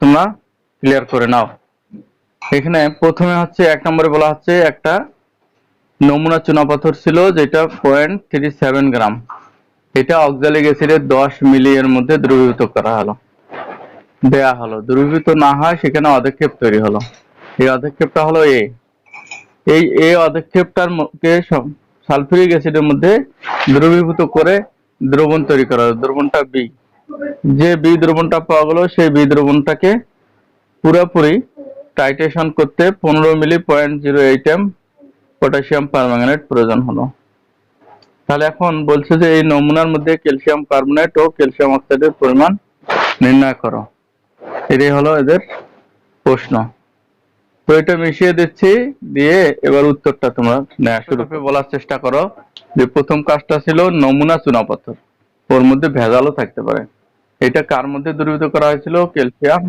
তোমরা ক্লিয়ার করে নাও। এখানে প্রথমে হচ্ছে 1 নম্বরে বলা হচ্ছে একটা নমুনা চুনাপাথর ছিল যেটা 0.37 গ্রাম, এটা অক্সালিক অ্যাসিডের 10 মিলি এর মধ্যে দ্রবীভূত করা হলো, দেয়া হলো। দ্রবীভূত না হয় সেখানে অধক্ষেপ তৈরি হলো। এই অধক্ষেপটা হলো এই অধক্ষেপটার কে সালফিউরিক অ্যাসিডের মধ্যে দ্রবীভূত করে দ্রবণ তৈরি করা হলো। দ্রবণটা বি, যে বি দ্রবণটা পাওয়া গেল সেই বি দ্রবণটাকে পুরোপুরি টাইট্রেশন করতে 15 মিলি 0.08 এম পটাশিয়াম পারম্যাঙ্গানেট প্রয়োজন হলো। তাহলে এখন বলছে যে এই নমুনার মধ্যে ক্যালসিয়াম কার্বনেট ও ক্যালসিয়াম অক্সাইডের পরিমাণ নির্ণয় করো। এটাই হলো এদের প্রশ্ন। তো এটা মিশিয়ে দিচ্ছি, দিয়ে এবার উত্তরটা তোমরা নেওয়া শুরু করে বলার চেষ্টা করো। যে প্রথম কাজটা ছিল নমুনা চুনাপাথর, ওর মধ্যে ভেজালও থাকতে পারে। এটা কার মধ্যে দ্রবীভূত করা হয়েছিল? ক্যালসিয়াম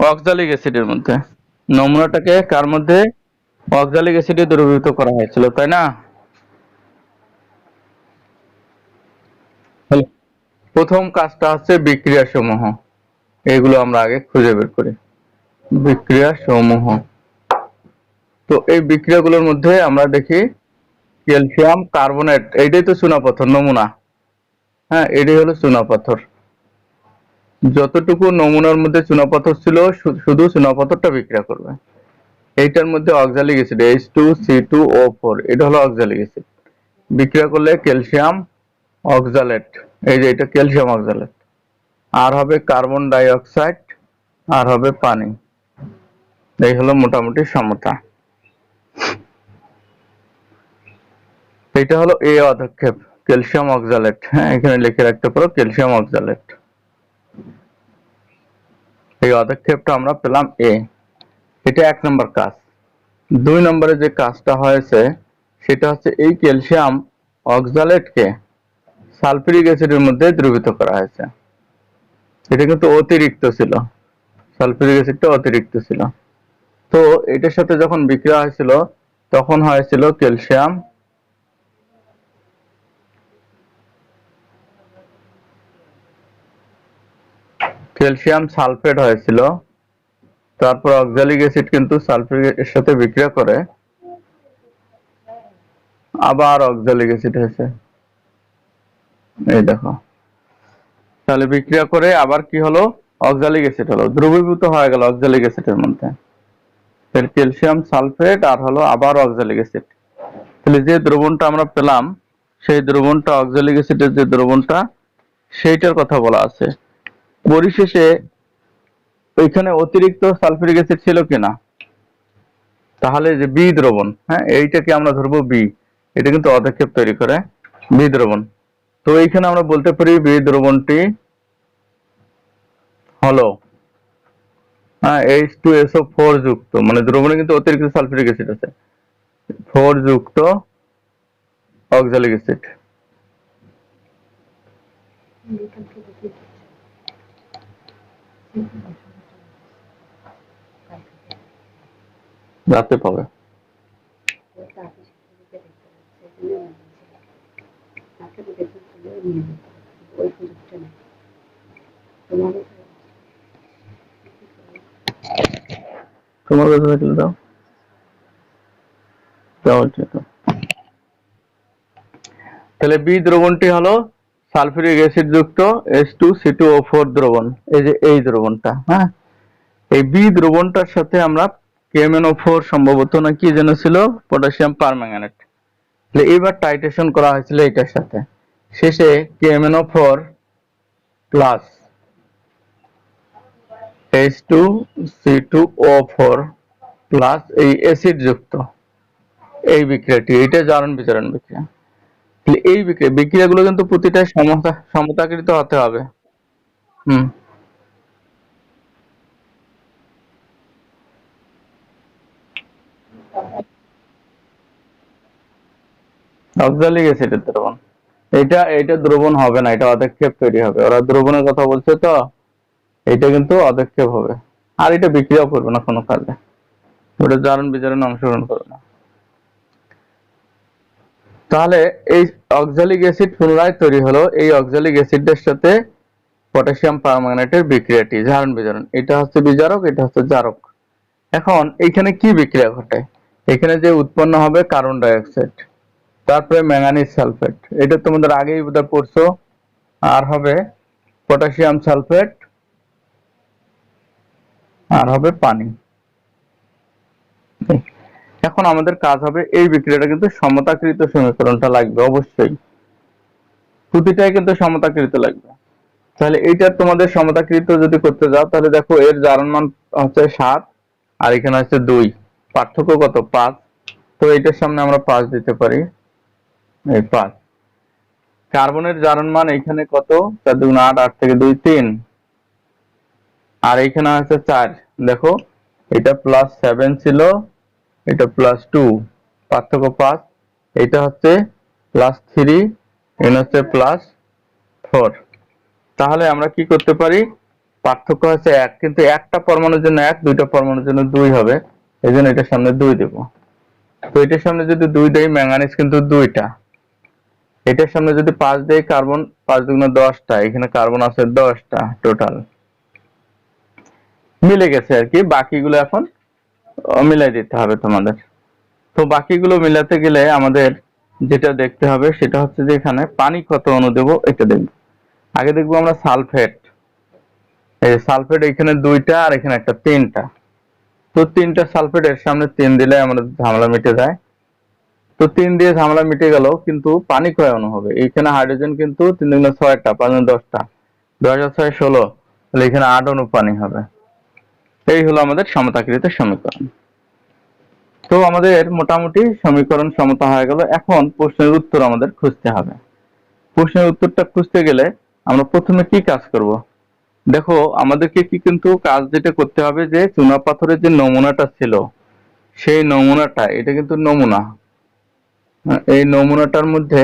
অক্সালিক অ্যাসিডের মধ্যে। নমুনাটাকে কার মধ্যে? অক্সালিক অ্যাসিডে দ্রবীভূত করা হয়েছিল, তাই না? প্রথম কাজটা হচ্ছে বিক্রিয়া সমূহ, এগুলো আমরা আগে খুঁজে বের করি। বিক্রিয়া সমূহ, তো এই বিক্রিয়াগুলোর মধ্যে আমরা দেখি ক্যালসিয়াম কার্বনেট, এইটাই তো চুনাপাথর নমুনা। হ্যাঁ, এটাই হলো চুনাপাথর। যতটুকু নমুনার মধ্যে চুনাপাথর ছিল শুধু চুনাপাথরটা বিক্রিয়া করবে। এইটার মধ্যে অক্সালিক অ্যাসিড H2C2O4, এটা হলো অক্সালিক অ্যাসিড। বিক্রিয়া করলে ক্যালসিয়াম অক্সালেট, এই যে এটা ক্যালসিয়াম অক্সালেট, আর হবে কার্বন ডাই অক্সাইড, আর হবে পানি। এই হলো মোটামুটি সমতা। এটা হলো এ অধক্ষেপ, ক্যালসিয়াম অক্সালেট। হ্যাঁ, এখানে লিখে রাখতে পারো ক্যালসিয়াম অক্সালেট। এই অধক্ষেপটা আমরা পেলাম এ, এটা 1 নম্বর কাজ। 2 নম্বরে যে কাজটা হয়েছে সেটা হচ্ছে এই ক্যালসিয়াম অক্সালেটকে সালফিউরিক অ্যাসিডের মধ্যে দ্রবীভূত করা হয়েছে। এটা কিন্তু অতিরিক্ত ছিল, সালফিউরিক অ্যাসিডটা অতিরিক্ত ছিল। তো এটার সাথে যখন বিক্রিয়া হয়েছিল তখন হয়েছিল ক্যালসিয়াম সালফেট হয়েছিল। তারপর অক্সালিক অ্যাসিড কিন্তু সালফিউরিক এর সাথে বিক্রিয়া করে আবার অক্সালিক অ্যাসিড হয়েছে, এই দেখো। তাহলে বিক্রিয়া করে আবার কি হলো? অক্সালিক অ্যাসিড হলো, দ্রবীভূত হয়ে গেল অক্সালিক অ্যাসিডের মধ্যে। ক্যালসিয়াম সালফেট আর হলো আবার অক্সালিক অ্যাসিড। তাহলে যে দ্রবণটা আমরা পেলাম সেই দ্রবণটা অক্সালিক অ্যাসিডের যে দ্রবণটা সেইটার কথা বলা আছে। পরিশেষে ওইখানে অতিরিক্ত সালফিউরিক অ্যাসিড ছিল কিনা? তাহলে যে বি দ্রবণ, হ্যাঁ এইটাকে আমরা ধরবো বি, এটা কিন্তু অধক্ষেপ তৈরি করে বি দ্রবণ। তো এইখানে আমরা বলতে পারি বি দ্রবণটি হলো H2SO4 যুক্ত, মানে দ্রবণে কিন্তু অতিরিক্ত সালফিউরিক অ্যাসিড আছে, 4 যুক্ত অক্সালিক অ্যাসিড। রাতে পাবে। তোমার কাছে থাকলে দাও, তাহলে বি দ্রবণটি হলো সালফিউরিক অ্যাসিড যুক্ত H2C2O4 দ্রবণ, এই যে এই দ্রবণটা। হ্যাঁ, এই বি দ্রবণটার সাথে আমরা KMnO4 সম্ভবত না কি যেন ছিল, পটাশিয়াম পারম্যাঙ্গানেট। তাহলে এবার টাইট্রেশন করা হয়েছিল এটার সাথে। শেষে KMnO4 প্লাস H2C2O4 প্লাস এই অ্যাসিড যুক্ত এই বিক্রিয়াটি, এটা জারণ বিজারণ বিক্রিয়া। এই বিক্রিয়াগুলো কিন্তু প্রতিটা সমতাকৃত হতে হবে। অক্সালিক অ্যাসিডের দ্রবণ, এটা দ্রবণ হবে না, এটা অধক্ষেপ তৈরি হবে। ওরা দ্রবণের কথা বলছে তো, এটা কিন্তু অধক্ষেপ হবে, আর এটা বিক্রিয়াও করবে না কোনো কাজে, ওটা জারণ বিজারণে অংশগ্রহণ করবে না। তাহলে এই অক্সালিক অ্যাসিড পুনরায় তৈরি হলো, এই অক্সালিক অ্যাসিডের সাথে পটাশিয়াম পারম্যাঙ্গানেটের বিক্রিয়াটি জারণ বিজারণ, এটা হচ্ছে বিজারক, এটা হচ্ছে জারক। এখন এইখানে কি বিক্রিয়া ঘটে? এখানে যে উৎপন্ন হবে কার্বন ডাই অক্সাইড, তারপরে ম্যাঙ্গানিজ সালফেট, এটা তোমাদের আগেই বোধহয় পড়ছো। আর হবে পটাশিয়াম সালফেট, আর হবে পানি। এখন আমাদের কাজ হবে এই বিক্রিয়াটা কিন্তু সমতাকৃত সমীকরণটা লাগবে অবশ্যই, প্রতিটাই কিন্তু সমতাকৃত লাগবে। তাহলে এইটা তোমাদের সমতাকৃত যদি করতে যাও তাহলে দেখো এর জারণ মান হচ্ছে 7 আর এখানে হচ্ছে 2, পার্থক্য কত? 5। তো এটার সামনে আমরা 5 দিতে পারি, এই 5। কার্বনের জারণ মান এখানে কত? 4 2 8, 8 থেকে 2 3, আর এখানে আছে 4। দেখো এটা +7 ছিল, এটা +2, পার্থক্য 5। এটা হচ্ছে +3, এটা হচ্ছে +4। তাহলে আমরা কি করতে পারি? পার্থক্য হচ্ছে 1, কিন্তু একটা পরমাণুর জন্য 1, দুইটা পরমাণুর জন্য 2 হবে, এই জন্য এটার সামনে 2 দেব। তো এটার সামনে যদি 2 দেই, ম্যাঙ্গানিজ কিন্তু 2টা। এটার সামনে যদি 5 দেই, কার্বন 5 দুগুণে 10টা, এখানে কার্বন আছে 10টা টোটাল। মিলে গেছে আর কি, বাকিগুলো এখন মিলাই দিতে হবে তোমাদের। তো বাকিগুলো মিলাতে গেলে আমাদের যেটা দেখতে হবে সেটা হচ্ছে যে এখানে পানি কত অণু দেবো এটা দেখব। আগে দেখবো আমরা সালফেট। এই সালফেট এখানে 2টা আর এখানে একটা 3টা। তো 3টা সালফেট এর সামনে 3 দিলে আমাদের ঝামেলা মিটে যায়। তো 3 দিয়ে ঝামেলা মিটে গেল, কিন্তু পানি কয় অণু হবে? এখানে হাইড্রোজেন কিন্তু 3 দুগুণে 6টা, 5 দুগুণে 10টা, 2 আর 6 16, তাহলে এখানে 8 অণু পানি হবে। এই হলো আমাদের সমতাকৃত সমীকরণ। তো আমাদের মোটামুটি সমীকরণ সমতা হয়ে গেল। এখন প্রশ্নের উত্তর আমাদের খুঁজতে হবে। প্রশ্নের উত্তরটা খুঁজতে গেলে আমরা প্রথমে কি কাজ করব? দেখো আমাদেরকে কি কিন্তু কাজ যেটা করতে হবে যে চুনাপাথরের যে নমুনাটা ছিল, সেই নমুনাটা, এটা কিন্তু নমুনা, এই নমুনাটার মধ্যে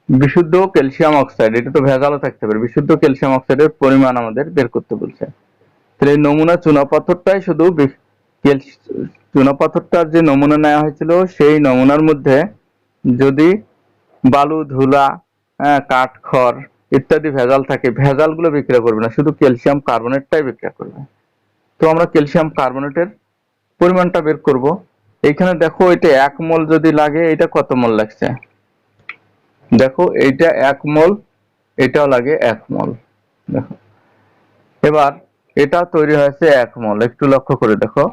বিশুদ্ধ ক্যালসিয়াম অক্সাইড, এটা তো ভেজালও থাকতে পারে, বিশুদ্ধ ক্যালসিয়াম অক্সাইডের পরিমাণ আমাদের বের করতে বলছে। তাহলে এই নমুনা চুনাপাথরটাই শুধু চুনাপাথরটার যে নমুনা নেওয়া হয়েছিল সেই নমুনার মধ্যে যদি বালু, ধুলা, কাঠ, খড় ইত্যাদি ভেজাল থাকে, ভেজালগুলো বিক্রিয়া করবে না, শুধু ক্যালসিয়াম কার্বনেটটাই বিক্রিয়া করবে। তো আমরা ক্যালসিয়াম কার্বনেটের পরিমাণটা বের করব। এইখানে দেখো এটা 1 মোল যদি লাগে, এটা কত মোল লাগছে? দেখো এইটা 1 মোল, এটাও লাগে 1 মোল। দেখো এবার এটা তৈরি হয়েছে 1 মোল, একটু লক্ষ্য করে দেখো।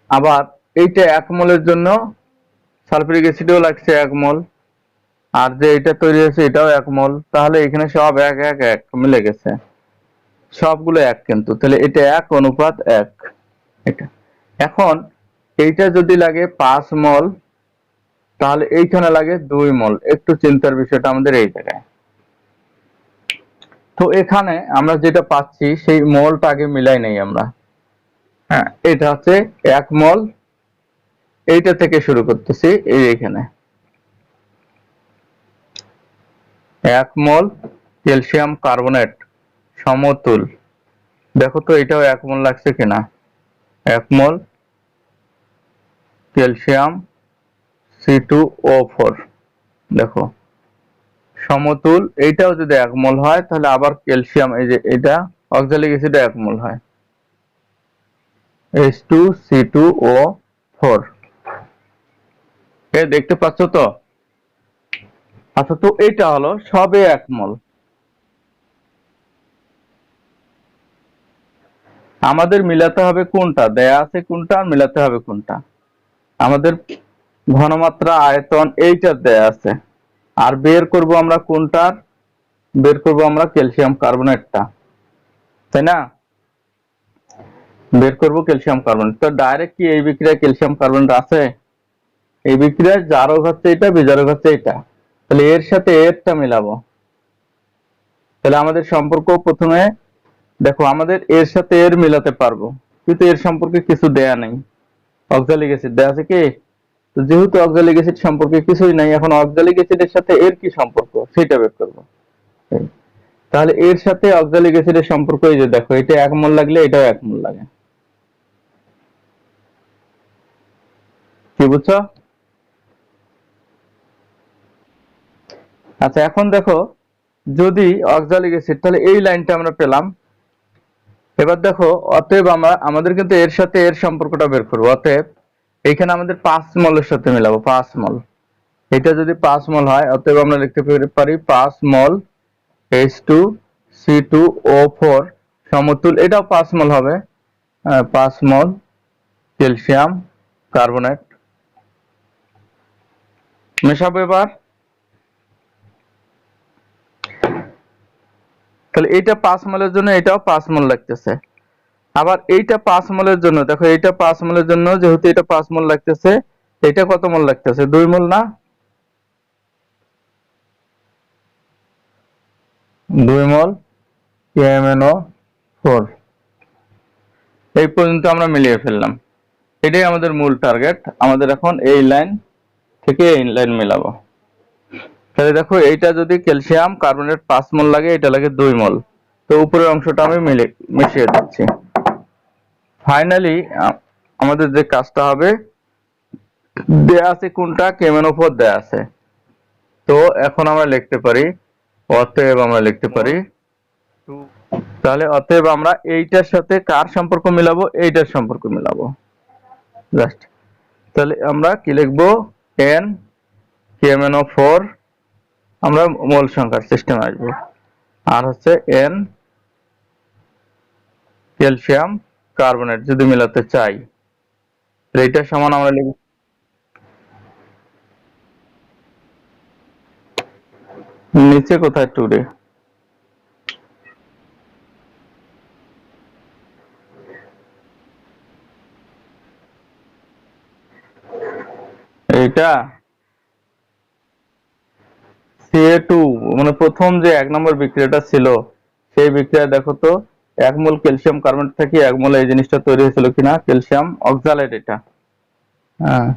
আবার এইটা 1 মোলের জন্য সালফিউরিক অ্যাসিডও লাগছে 1 মোল, আর যে এটা তৈরি হয়েছে এটাও 1 মোল। তাহলে এখানে সব 1 1 1 মিলে গেছে, সবগুলো 1 কিন্তু। তাহলে এটা 1:1। এটা এখন এইটা যদি লাগে 5 মোল, তাহলে এইখানে লাগে 2 মোল। একটু চিন্তার বিষয়টা আমাদের এই জায়গায়। তো এখানে আমরা যেটা পাচ্ছি সেই মোলটা আগে মিলাই নেই আমরা। হ্যাঁ, এটা হচ্ছে 1 মোল, এইটা থেকে শুরু করতেছি। এই এখানে 1 মোল ক্যালসিয়াম কার্বনেট সমতুল। দেখো তো এটাও 1 মোল লাগছে কিনা? 1 মোল ক্যালসিয়াম C2O4, দেখো সমতুল। এইটাও যদি 1 মোল হয় তাহলে আবার ক্যালসিয়াম, এই যে এটা অক্সালিক অ্যাসিড 1 মোল হয়, H2C2O4। এ দেখতে পাচ্ছ তো? আচ্ছা, তো এইটা হলো সবে 1 মোল। আমাদের মিলাতে হবে কোনটা দেয়া আছে, কোনটা মিলাতে হবে কোনটা। আমাদের ঘনমাত্রা, আয়তন এইটা দেয়া আছে, আর বের করব আমরা কোনটার? বের করব আমরা ক্যালসিয়াম কার্বনেটটা, তাই না? বের করব ক্যালসিয়াম কার্বনেট। তো ডাইরেক্ট কি এই বিক্রিয়ায় ক্যালসিয়াম কার্বনেট আছে? এই বিক্রিয়ায় জারক হচ্ছে এটা, বিজারক হচ্ছে এটা। তাহলে এর সাথে এরটা মিলাবো। তাহলে আমাদের সম্পর্ক প্রথমে দেখো, আমাদের এর সাথে এর মিলাতে পারবো, কিন্তু এর সম্পর্কে কিছু দেয়া নেই। অক্সালিক অ্যাসিড দেয়া আছে কি? তো যেহেতু অক্সালিক অ্যাসিড সম্পর্কে কিছুই নাই, এখন অক্সালিক অ্যাসিডের সাথে এর কি সম্পর্ক সেটা বের করবো। তাহলে এর সাথে অক্সালিক অ্যাসিডের সম্পর্ক, এই যে দেখো এটা 1 মোল লাগলে এটাও 1 মোল লাগে। কি বুঝছো? আচ্ছা, এখন দেখো যদি অক্সালিক অ্যাসিড, তাহলে এই লাইনটা আমরা পেলাম। এবার দেখো, অতএব আমাদের কিন্তু এর সাথে এর সম্পর্কটা বের করবো। অতএব এইখানে আমাদের 5 মলের সাথে মিলাবো, 5 মল। এটা যদি 5 মল হয়, অতএব আমরা লিখতে পারি 5 মল H2C2O4 সমতুল, এটাও 5 মল হবে, 5 মল ক্যালসিয়াম কার্বনেট। মেশাবো এবার। তাহলে এইটা 5 মলের জন্য এটাও 5 মল লাগতেছে। আবার এইটা 5 মলের জন্য, দেখো এইটা 5 মলের জন্য যেহেতু এটা 5 মল লাগতেছে, এটা কত মল লাগতেছে? 2 মল না? 2 মল KMnO4। এই পর্যন্ত আমরা মিলিয়ে ফেললাম। এটাই আমাদের মূল টার্গেট। আমাদের এখন এই লাইন থেকে এই লাইন মেলাবো। তাহলে দেখো, এইটা যদি ক্যালসিয়াম কার্বনেট 5 মল লাগে, এটা লাগে 2 মল। তো উপরের অংশটা আমি মিশিয়ে দিচ্ছি। ফাইনালি আমাদের যে কাজটা হবে, দেয়া আছে কোনটা? KMnO4 দেয়া আছে। তো এখন আমরা লিখতে পারি, অতএব আমরা লিখতে পারি, তাহলে অতএব আমরা এইটার সাথে কার সম্পর্ক মিলাবো? এইটার সম্পর্ক মিলাবো জাস্ট। তাহলে আমরা কি লিখবো? N KMnO4, আমরা মোল সংখ্যার সিস্টেমে আসবো, আর হচ্ছে N ক্যালসিয়াম কার্বনেট যদি মিলাতে চাই, এইটার সমান আমরা লিখব নিচে কোথায় টুরে, এইটা CA2, মানে প্রথম যে 1 নম্বর বিক্রিয়াটা ছিল, সেই বিক্রিয়া দেখো তো, 1 মোল ক্যালসিয়াম কার্বনেট থেকে 1 মোল এই জিনিসটা তৈরি হয়েছিল কিনা? Calcium oxalate. এটা হ্যাঁ,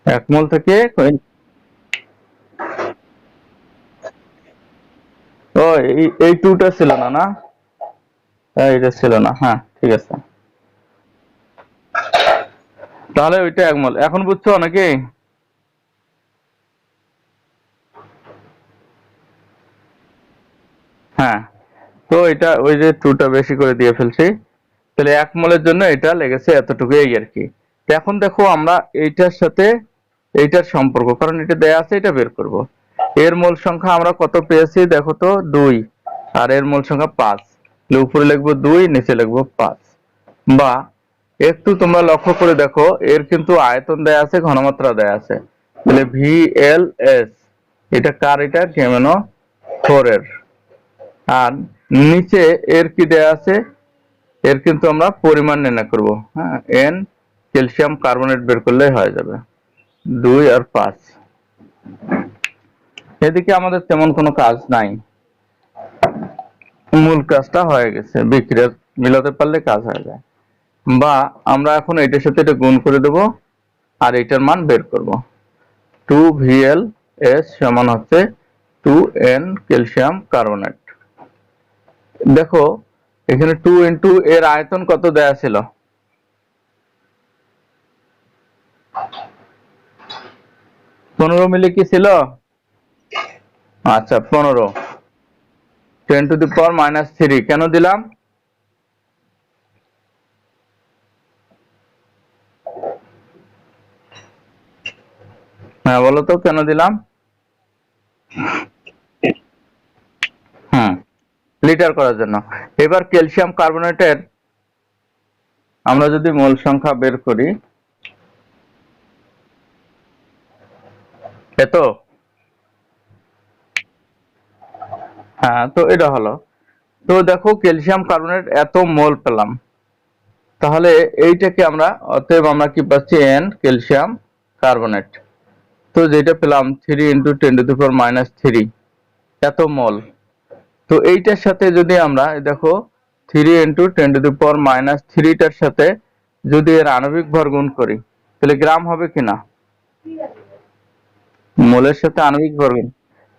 1 মোল থেকে ও এই টুটা ছিল না, না এটা ছিল না। হ্যাঁ ঠিক আছে, তাহলে ওইটা 1 মোল। এখন বুঝছো নাকি? হ্যাঁ, তো এটা ওই যে টুটা বেশি করে দিয়ে ফেলছি। তাহলে 1 মোলের জন্য এটা লেগেছে এতটুকু, এই আর কি। তো এখন দেখো, আমরা এইটার সাথে এইটার সম্পর্ক, কারণ এটা দেয়া আছে, এটা বের করব। এর মোল সংখ্যা আমরা কত পেয়েছি দেখো তো? 2। আর এর মোল সংখ্যা 5। উপরে লিখবো 2, নিচে লিখবো 5। বা একটু তোমরা লক্ষ্য করে দেখো, এর কিন্তু আয়তন দেয়া আছে, ঘনমাত্রা দেয়া আছে। তাহলে VLS, এটা কার? এটা KMnO4 এর। আর নিচে এর কি দেয়া আছে? এর কিন্তু আমরা পরিমাণ নির্ণয় করব। হ্যাঁ, N ক্যালসিয়াম কার্বনেট বের করলেই হয়ে যাবে, 2 আর 5। এদিকে আমাদের তেমন কোনো কাজ নাই, মূল কাজটা হয়ে গেছে। বিক্রিয়া মিলাতে পারলে কাজ হয়ে যায়। বা আমরা এখন এটার সাথে এটা গুণ করে দেব, আর এটার মান বের করব। 2VLS সমান হচ্ছে 2N ক্যালসিয়াম কার্বনেট। দেখো, এখানে 2 ইন্টু এর আয়তন কত দেয়া ছিল? 15 মিলি কি ছিল? আচ্ছা, 15, 10⁻³ কেন দিলাম? হ্যাঁ বলো তো, কেন দিলাম? হুম, লিটার করার জন্য। এবার ক্যালসিয়াম কার্বনেটের আমরা যদি মোল সংখ্যা বের করি, এত, হ্যাঁ, তো এটা হলো। তো দেখো, ক্যালসিয়াম কার্বনেট এত মোল পেলাম। তাহলে এইটাকে আমরা, অতএব আমরা কি পাচ্ছি? N calcium carbonate. তো যেটা পেলাম 3 × 10⁻³ এত মোল। তো এইটার সাথে যদি আমরা দেখো 3 × 10⁻³ টার সাথে যদি এর আণবিক ভর গুণ করি, তাহলে গ্রাম হবে কিনা? মোলের সাথে আণবিক ভর গুণ,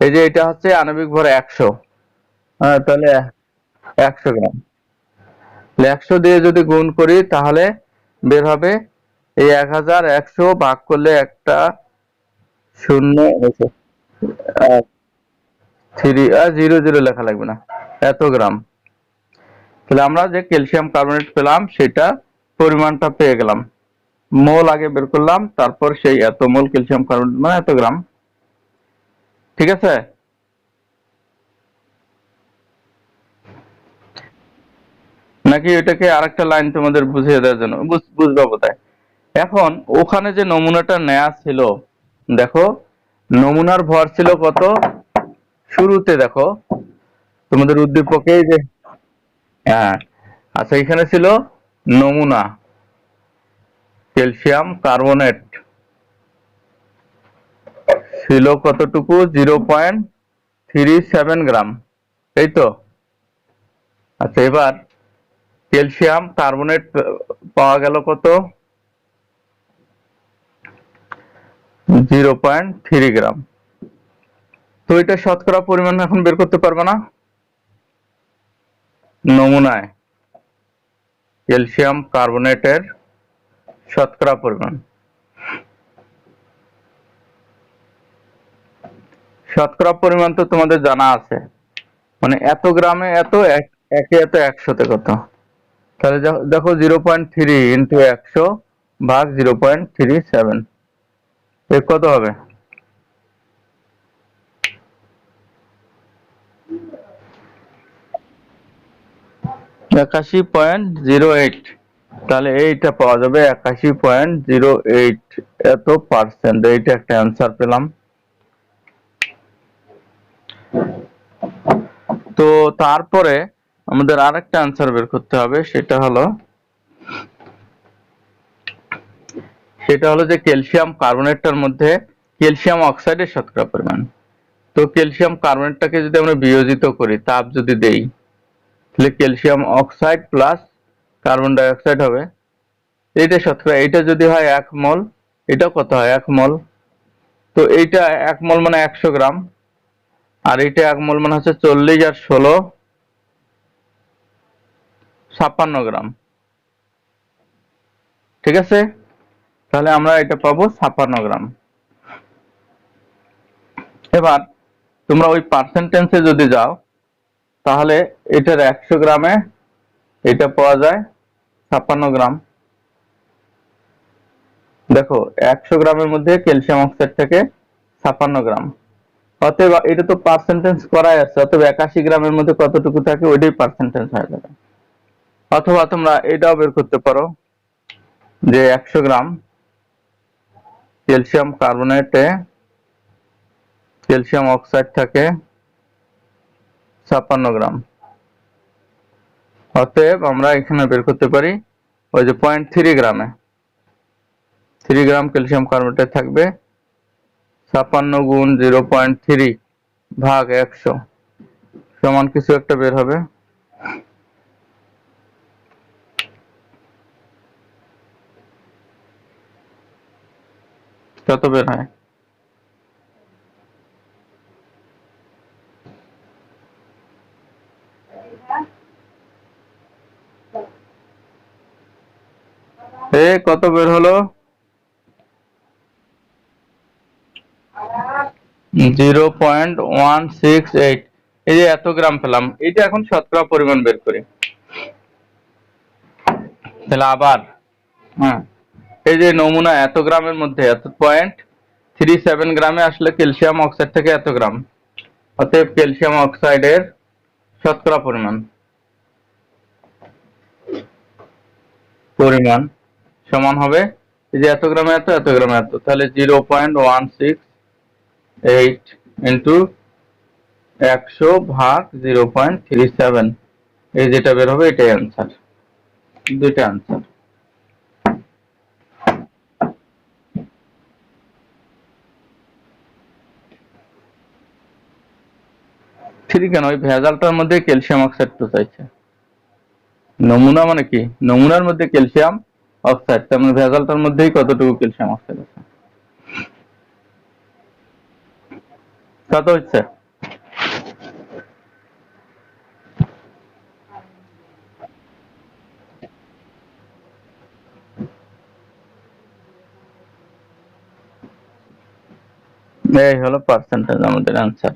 এই যে এটা হচ্ছে আণবিক ভর 100, তাহলে 100 গ্রাম। 100 দিয়ে যদি গুণ করি, তাহলে বের হবে এই 1100 ভাগ করলে একটা শূন্য, থ্রি আর 0 0 লেখা লাগবে না, এত গ্রাম। তাহলে আমরা যে ক্যালসিয়াম কার্বনেট পেলাম সেটা পরিমাণটা পেয়ে গেলাম, মোল আগে বের করলাম, তারপর সেই এত মোল ক্যালসিয়াম কার্বনেট মানে এত গ্রাম। ঠিক আছে? নাকি এটাকে আরেকটা লাইন তোমাদের বুঝিয়ে দেওয়ার জন্য বুঝবা বোধহয়। এখন ওখানে যে নমুনাটা নেয়া ছিল, দেখো নমুনার ভর ছিল কত শুরুতে, দেখো তোমাদের উদ্দীপকে যে, হ্যাঁ আচ্ছা, এখানে ছিল নমুনা ক্যালসিয়াম কার্বনেট ছিল কতটুকু, 0.37 গ্রাম, এই তো। আচ্ছা, এবার ক্যালসিয়াম কার্বনেট পাওয়া গেল কত, 0.3 গ্রাম। তো এটা শতকরা পরিমাণ এখন বের করতে পারবে না? নমুনায় ক্যালসিয়াম কার্বনেটের শতকরা পরিমাণ, শতকরা পরিমাণ তো তোমাদের জানা আছে, মানে এত গ্রামে এত, একে এত, 100-তে কত। তাহলে দেখো 0.3 ইন্টু 100 ভাগ 0.37, এ কত হবে? 81.08। তাহলে এইটা পাওয়া যাবে 81.08, এত পার্সেন্ট। এইটা একটা অ্যান্সার পেলাম। তো তারপরে আমাদের আরেকটা অ্যান্সার বের করতে হবে, সেটা হলো যে ক্যালসিয়াম কার্বনেটটার মধ্যে ক্যালসিয়াম অক্সাইডের শতকরা পরিমাণ। তো ক্যালসিয়াম কার্বনেটটাকে যদি আমরা বিয়োজিত করি, তাপ যদি দেই, তাহলে calcium oxide plus carbon die oxide হবে, এইটা শতকরা। এইটা যদি হয় 1 মল, এটা কত হয় 1 মল, তো এইটা 1 মল মানে 100 গ্রাম, আর এইটা 1 মল মানে হচ্ছে 40 আর 16 56 গ্রাম। ঠিক আছে? তাহলে আমরা এটা পাবো 56 গ্রাম। এবার তোমরা ওই পার্সেন্টেজে যদি যাও, তাহলে এটার 100 গ্রামে এটা পাওয়া যায় 56 গ্রাম। দেখো 100 গ্রামের মধ্যে ক্যালসিয়াম অক্সাইড থেকে 56 গ্রাম, অতএব এটা তো পার্সেন্টেজ করাই আছে, অতএব 81 গ্রামের মধ্যে কতটুকু থাকে ওইটাই পার্সেন্টেজ হয়ে যাবে। অথবা তোমরা এটাও বের করতে পারো যে 100 গ্রাম ক্যালসিয়াম কার্বনেটে ক্যালসিয়াম অক্সাইড থাকে 56 গ্রাম, অতএব আমরা এখানে বের করতে পারি ওই যে 0.3 গ্রামে 3 গ্রাম ক্যালসিয়াম কার্বনেটে থাকবে 56 গুণ 0.3 ভাগ 100 সমান কিছু একটা বের হবে। কত বের হয়? কত বের হলো? 0.168। এই যে এত গ্রাম পেলাম, এটা এখন শতকরা পরিমাণ বের করি। তাহলে আবার, হ্যাঁ, এই যে নমুনা এত গ্রামের মধ্যে এত 0.37 গ্রামে আসলে ক্যালসিয়াম অক্সাইড থেকে এত গ্রাম, অতএব ক্যালসিয়াম অক্সাইডের শতকরা পরিমাণ সমান হবে এই যে এত গ্রামে এত, এত গ্রামে এত, তাহলে 0.168 ইন্টু 100 ভাগ 0.37, এই যেটা বের হবে এটাই অ্যান্সার। দুইটা অ্যান্সার। ঠিক কেন? ওই ভেজালটার মধ্যে ক্যালসিয়াম অক্সাইড তো চাইছে। নমুনা মানে কি, নমুনার মধ্যে ক্যালসিয়াম অক্সাইড, তার মানে ভেজালটার মধ্যেই কতটুকু ক্যালসিয়াম অক্সাইড আছে। কত হচ্ছে? এই হলো পার্সেন্টেজ আমাদের অ্যান্সার।